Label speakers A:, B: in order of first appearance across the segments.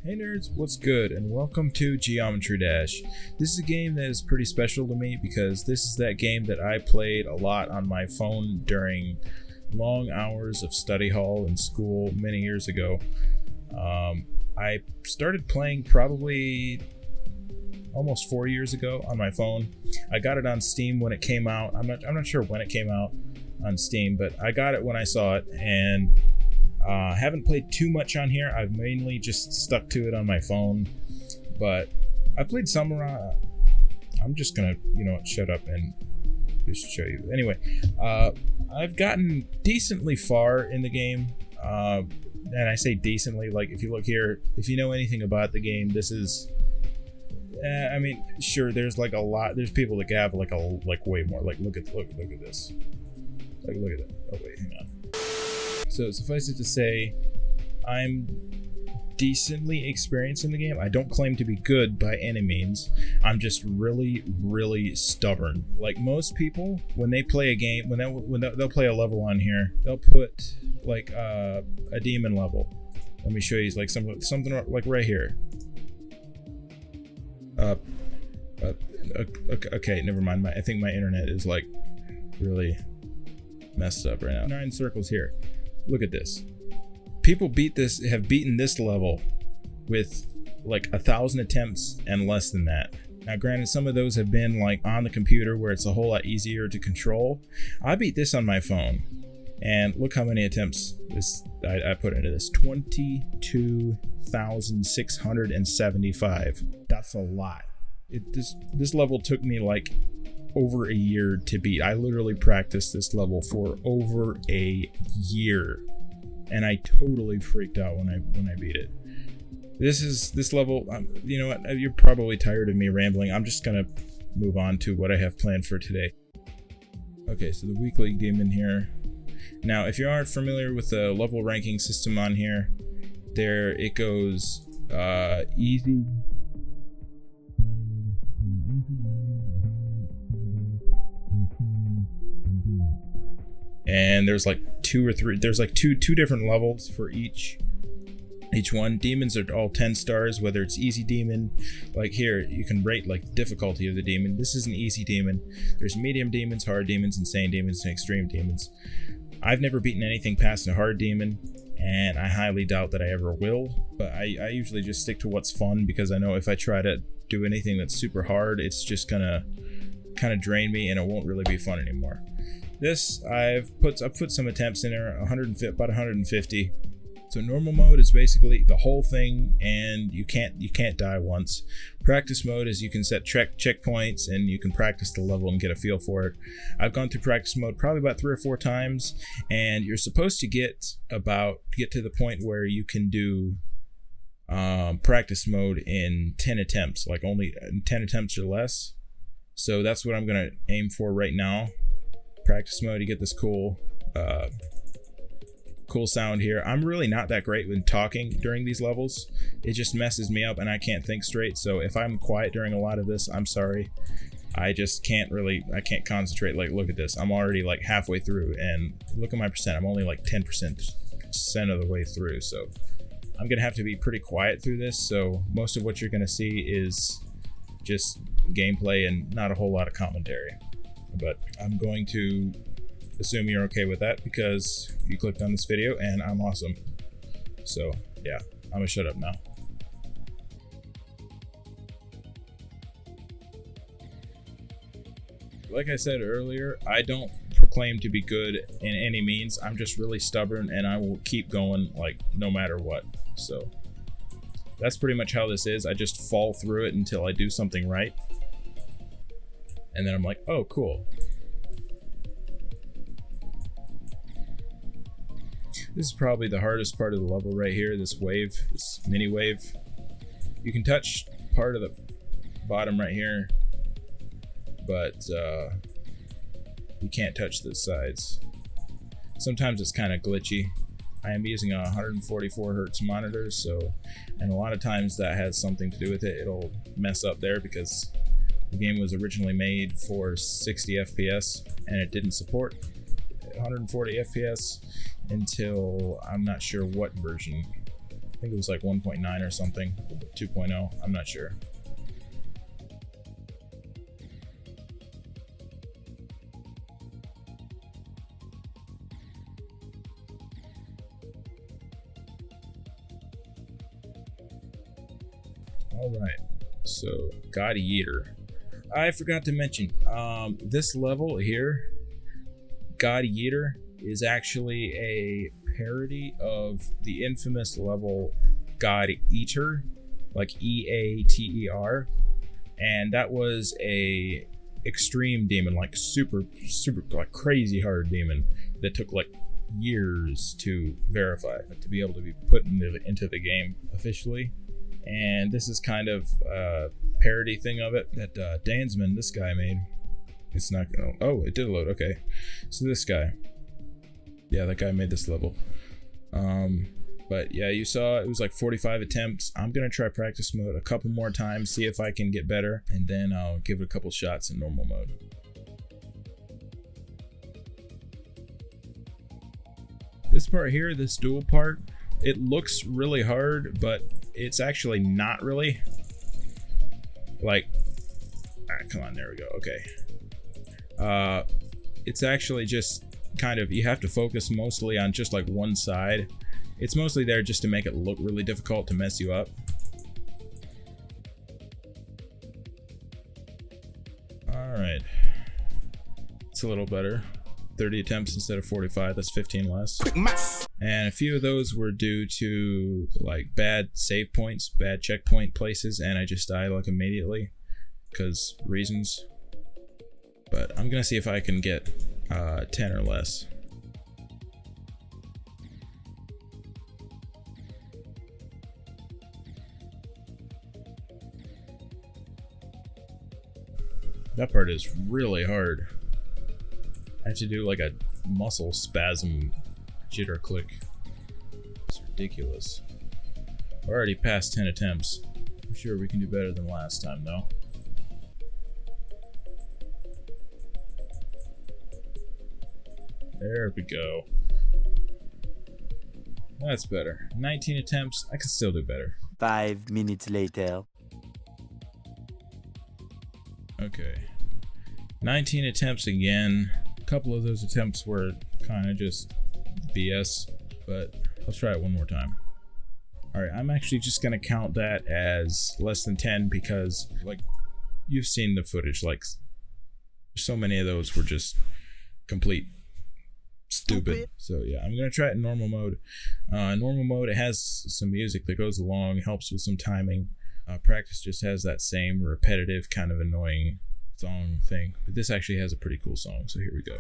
A: Hey nerds, what's good, and welcome to Geometry Dash. This is a game that is pretty special to me because this is that game that I played a lot on my phone during long hours of study hall in school many years ago. I started playing probably almost 4 years ago on my phone. I got it on Steam when it came out. I'm not sure when it came out on Steam, but I got it when I saw it, and haven't played too much on here. I've mainly just stuck to it on my phone, but I played some around. I'm just gonna, shut up and just show you. Anyway, I've gotten decently far in the game, and I say decently, like if you look here, if you know anything about the game, this is, I mean, sure, there's like a lot. There's people that have like way more. Like look at this. Like look at that. Oh wait, hang on. So suffice it to say, I'm decently experienced in the game. I don't claim to be good by any means. I'm just really, really stubborn. Like most people, when they play a game, when they'll play a level on here, they'll put like a demon level. Let me show you like something like right here. Okay, never mind. I think my internet is like really messed up right now. 9 circles here. Look at this. People have beaten this level with like 1,000 attempts and less than that. Now granted, some of those have been like on the computer where it's a whole lot easier to control. I beat this on my phone, and look how many attempts I put into this. 22,675. That's a lot. This level took me like over a year to beat. I literally practiced this level for over a year, and I totally freaked out when I beat it. This level, you know what, you're probably tired of me rambling. I'm just gonna move on to what I have planned for today. Okay, so the weekly demon here. Now, if you aren't familiar with the level ranking system on here, there it goes easy, and there's like two different levels for each one. Demons are all 10 stars, whether it's easy demon. Like here, you can rate like the difficulty of the demon. This is an easy demon. There's medium demons, hard demons, insane demons, and extreme demons. I've never beaten anything past a hard demon, and I highly doubt that I ever will, but I usually just stick to what's fun, because I know if I try to do anything that's super hard, it's just gonna kind of drain me and it won't really be fun anymore. This, I've put some attempts in there, about 150. So normal mode is basically the whole thing, and you can't die once. Practice mode is you can set checkpoints and you can practice the level and get a feel for it. I've gone through practice mode probably about 3 or 4 times, and you're supposed to get to the point where you can do practice mode in 10 attempts, like only 10 attempts or less. So that's what I'm gonna aim for right now. Practice mode, you get this cool sound here. I'm really not that great with talking during these levels. It just messes me up and I can't think straight. So if I'm quiet during a lot of this, I'm sorry. I just can't concentrate. Like look at this. I'm already like halfway through, and look at my percent. I'm only like 10% of the way through. So I'm gonna have to be pretty quiet through this. So most of what you're gonna see is just gameplay and not a whole lot of commentary. But I'm going to assume you're okay with that because you clicked on this video and I'm awesome. So yeah, I'm gonna shut up now. Like I said earlier, I don't proclaim to be good in any means. I'm just really stubborn, and I will keep going like no matter what. So that's pretty much how this is. I just fall through it until I do something right, and then I'm like, oh cool. This is probably the hardest part of the level right here, this mini wave. You can touch part of the bottom right here, but you can't touch the sides. Sometimes it's kind of glitchy. I am using a 144 hertz monitor, and a lot of times that has something to do with it. It'll mess up there because the game was originally made for 60 FPS and it didn't support 140 FPS until I'm not sure what version. I think it was like 1.9 or something, 2.0, I'm not sure. Alright, so God Yeeter. I forgot to mention, this level here, God Yeeter, is actually a parody of the infamous level God Eater, like Eater, and that was a extreme demon, like super like crazy hard demon that took like years to verify to be able to be put into the game officially. And this is kind of a parody thing of it that Dansman, this guy, made. It's not gonna, oh, it did load, okay. So this guy, yeah, that guy made this level. But yeah, you saw it was like 45 attempts. I'm gonna try practice mode a couple more times, see if I can get better, and then I'll give it a couple shots in normal mode. This part here, this dual part, it looks really hard, but it's actually not really. Like, come on, there we go, okay. It's actually just kind of, you have to focus mostly on just like one side. It's mostly there just to make it look really difficult to mess you up. Alright. It's a little better. 30 attempts instead of 45, that's 15 less. And a few of those were due to like bad save points, bad checkpoint places, and I just died like immediately because reasons. But I'm gonna see if I can get 10 or less. That part is really hard. I have to do like a muscle spasm jitter click. It's ridiculous. We're already past 10 attempts. I'm sure we can do better than last time though. There we go. That's better. 19 attempts, I can still do better.
B: 5 minutes later.
A: Okay. 19 attempts again. A couple of those attempts were kind of just BS, but let's try it one more time. Alright, I'm actually just gonna count that as less than 10 because, like, you've seen the footage, like, so many of those were just complete stupid. So yeah, I'm gonna try it in normal mode. In normal mode, it has some music that goes along, helps with some timing. Practice just has that same repetitive kind of annoying song thing, but this actually has a pretty cool song, so here we go.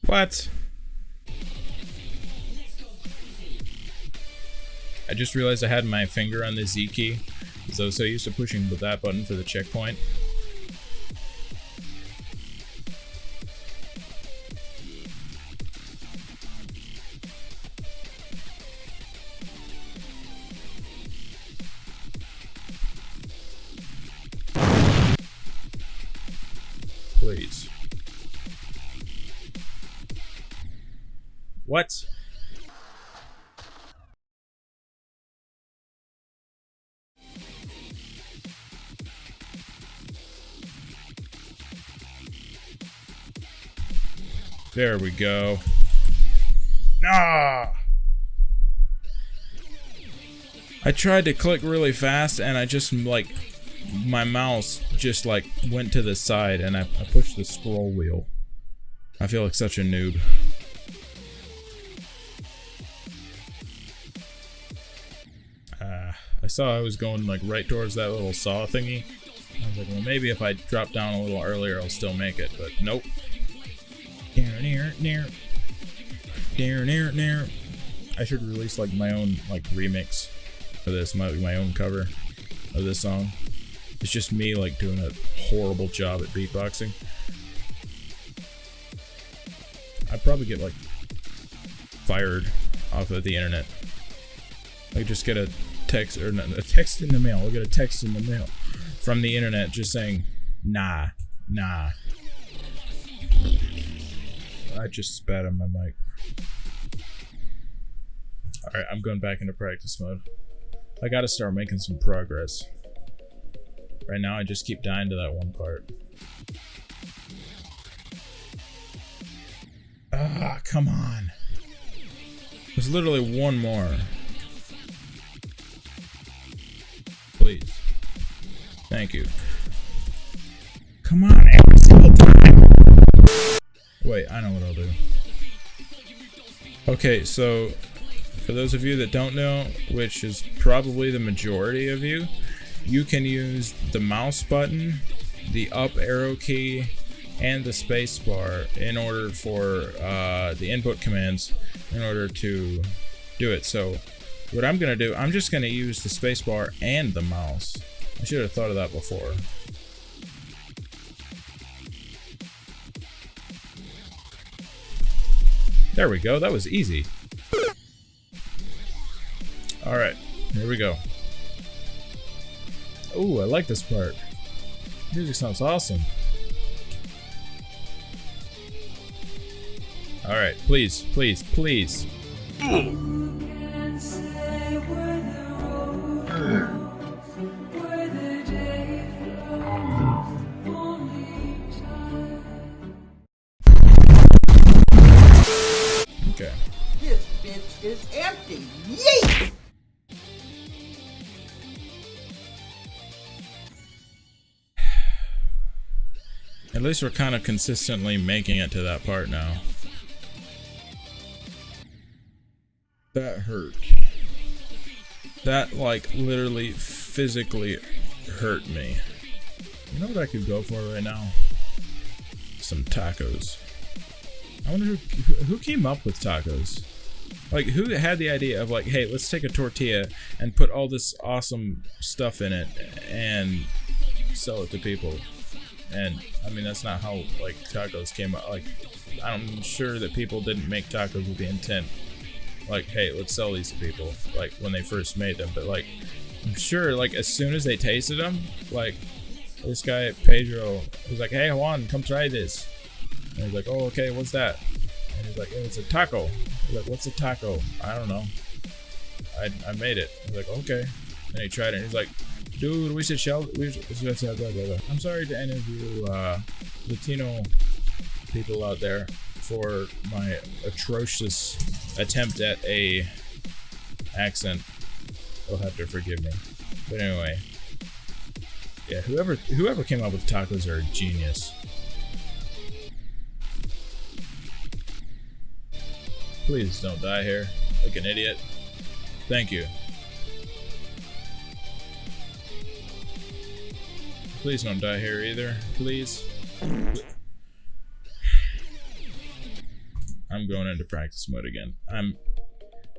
A: What? I just realized I had my finger on the Z key, because I was so used to pushing that button for the checkpoint. Please. What? There we go. Ah! I tried to click really fast and I just like, my mouse just like went to the side and I pushed the scroll wheel. I feel like such a noob. I saw I was going like right towards that little saw thingy. I was like, well, maybe if I drop down a little earlier, I'll still make it, but nope. I should release like my own like remix for this, my own cover of this song. It's just me like doing a horrible job at beatboxing. I'd probably get like fired off of the internet. I just get a text, or not, a text in the mail. I'll get a text in the mail from the internet just saying, nah. I just spat on my mic. Alright, I'm going back into practice mode. I gotta start making some progress. Right now I just keep dying to that one part. Ah, come on. There's literally one more. Please. Thank you. Come on, every single time. Wait, I know what I'll do. Okay, so for those of you that don't know, which is probably the majority of you, you can use the mouse button, the up arrow key, and the space bar in order for the input commands in order to do it. So what I'm gonna do, I'm just gonna use the space bar and the mouse. I should have thought of that before. There we go, that was easy. Alright, here we go. Ooh, I like this part. Music sounds awesome. Alright, please. Okay.
C: This bitch is empty. Yeet!
A: At least we're kind of consistently making it to that part now. That hurt. That, like, literally physically hurt me. You know what I could go for right now? Some tacos. I wonder who came up with tacos? Like, who had the idea of like, hey, let's take a tortilla and put all this awesome stuff in it and sell it to people. And I mean, that's not how like tacos came out. Like, I'm sure that people didn't make tacos with the intent like, hey, let's sell these to people, like when they first made them. But like, I'm sure like as soon as they tasted them, like this guy Pedro was like, hey Juan, come try this. And he's like, oh, okay, what's that? And he's like, it's a taco. He's like, what's a taco? I don't know. I made it. He's like, okay. And he tried it and he's like, dude, we should shell. I'm sorry to any of you Latino people out there for my atrocious attempt at a accent. You'll have to forgive me. But anyway, yeah, whoever came up with tacos are a genius. Please don't die here like an idiot. Thank you. Please don't die here either, please. I'm going into practice mode again.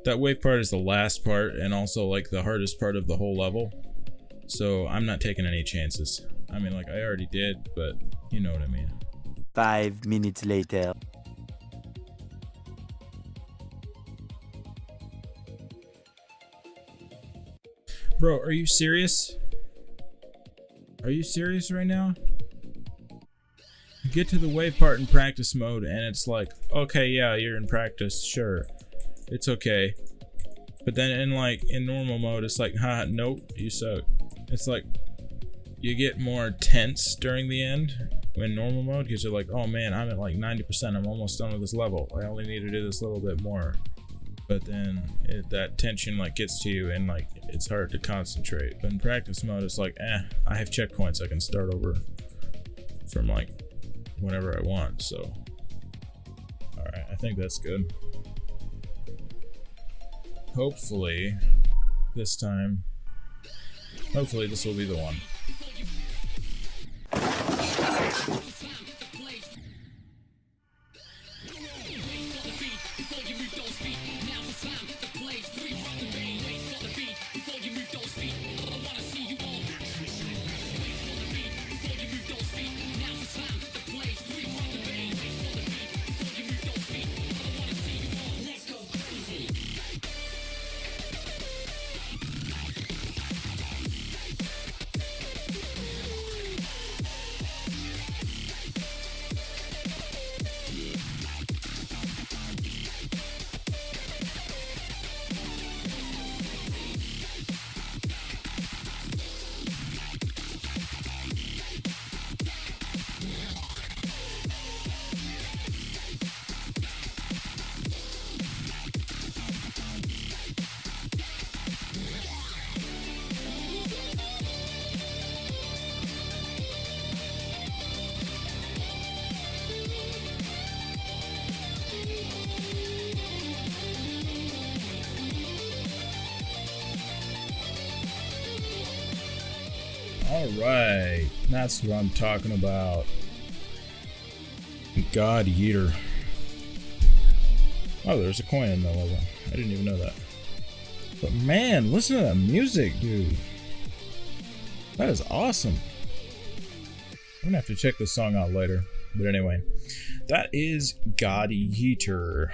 A: That wave part is the last part and also like the hardest part of the whole level. So I'm not taking any chances. I mean, like I already did, but you know what I mean.
B: 5 minutes later.
A: Bro, are you serious? Are you serious right now? You get to the wave part in practice mode and it's like, okay, yeah, you're in practice, sure. It's okay. But then in normal mode, it's like, haha, nope, you suck. It's like, you get more tense during the end in normal mode because you're like, oh man, I'm at like 90%, I'm almost done with this level. I only need to do this little bit more. But then that tension like gets to you and like it's hard to concentrate. But in practice mode, it's like, I have checkpoints. I can start over from like whenever I want. So, all right, I think that's good. Hopefully, this time Hopefully this will be the one. Alright, that's what I'm talking about. God Yeeter. Oh, there's a coin in the level. I didn't even know that. But man, listen to that music, dude. That is awesome. I'm gonna have to check this song out later. But anyway, that is God Yeeter.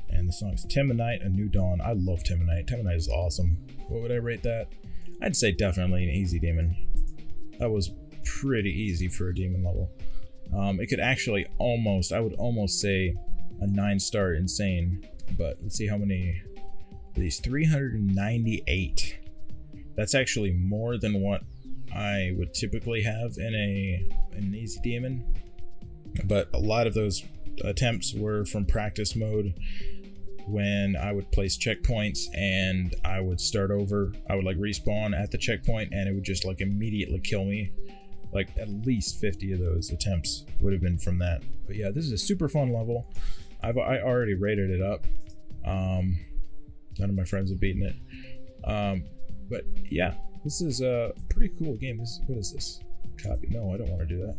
A: And the song's Timonite, A New Dawn. I love Timonite. Timonite is awesome. What would I rate that? I'd say definitely an easy demon. That was pretty easy for a demon level. It could actually almost, I would almost say a 9-star insane. But let's see how many of these. 398. That's actually more than what I would typically have in an easy demon. But a lot of those attempts were from practice mode, when I would place checkpoints and I would start over. I would like respawn at the checkpoint and it would just like immediately kill me. Like at least 50 of those attempts would have been from that. But yeah, this is a super fun level. I already rated it up. None of my friends have beaten it. But yeah, this is a pretty cool game. What is this? Copy. No, I don't want to do that.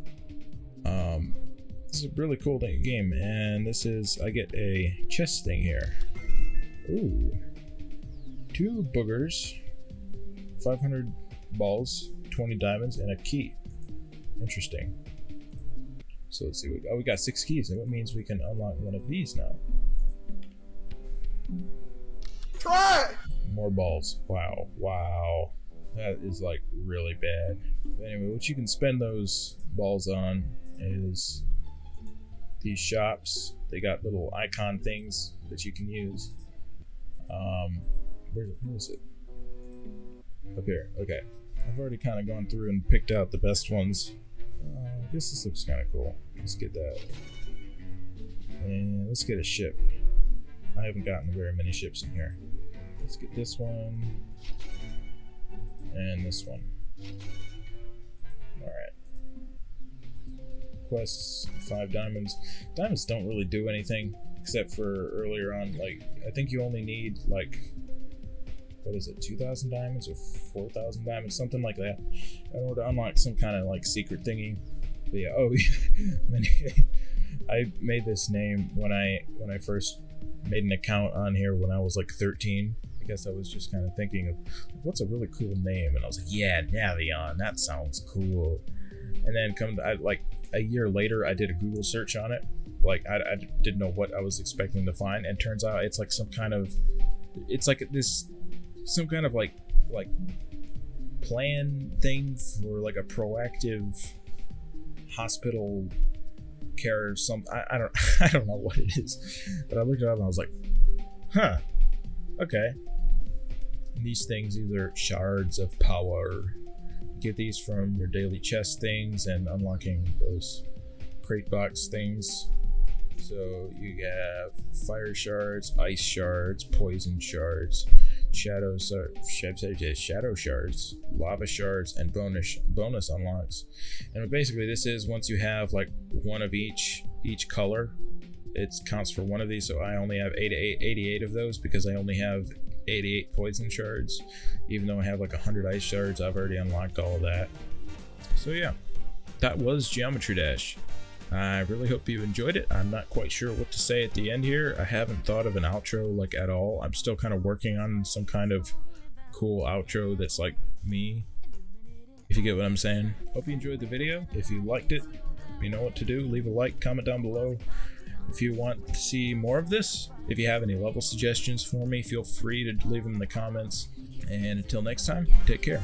A: This is a really cool game, and this is, I get a chest thing here. Ooh. 2 boogers, 500 balls, 20 diamonds, and a key. Interesting. So let's see, we got 6 keys, and that means we can unlock one of these now.
C: Try!
A: More balls. Wow. That is like really bad. But anyway, what you can spend those balls on is these shops. They got little icon things that you can use. Where is it? Up here. Okay. I've already kind of gone through and picked out the best ones. I guess this looks kind of cool. Let's get that. And let's get a ship. I haven't gotten very many ships in here. Let's get this one. And this one. Alright. Quests, 5 diamonds. Diamonds don't really do anything except for earlier on. Like, I think you only need like, what is it, 2,000 diamonds or 4,000 diamonds, something like that, in order to unlock some kind of like secret thingy. But yeah, oh, I made this name when I first made an account on here when I was like 13. I guess I was just kind of thinking of what's a really cool name, and I was like, yeah, Navion, that sounds cool. And then like a year later, I did a Google search on it. Like I didn't know what I was expecting to find, and turns out it's like some kind of like plan thing for like a proactive hospital care or something. I don't know what it is, but I looked it up and I was like, huh, okay. And these things, either shards of power. Get these from your daily chest things and unlocking those crate box things. So you have fire shards, ice shards, poison shards, shadow shards, lava shards, and bonus unlocks. And basically this is, once you have like one of each color, it counts for one of these. So I only have 88 of those because I only have 88 poison shards. Even though I have like 100 ice shards, I've already unlocked all of that. So yeah, that was Geometry Dash. I really hope you enjoyed it. I'm not quite sure what to say at the end here. I haven't thought of an outro like at all. I'm still kind of working on some kind of cool outro that's like me, if you get what I'm saying. Hope you enjoyed the video. If you liked it, you know what to do. Leave a like, comment down below. If you want to see more of this, if you have any level suggestions for me, feel free to leave them in the comments. And until next time, take care.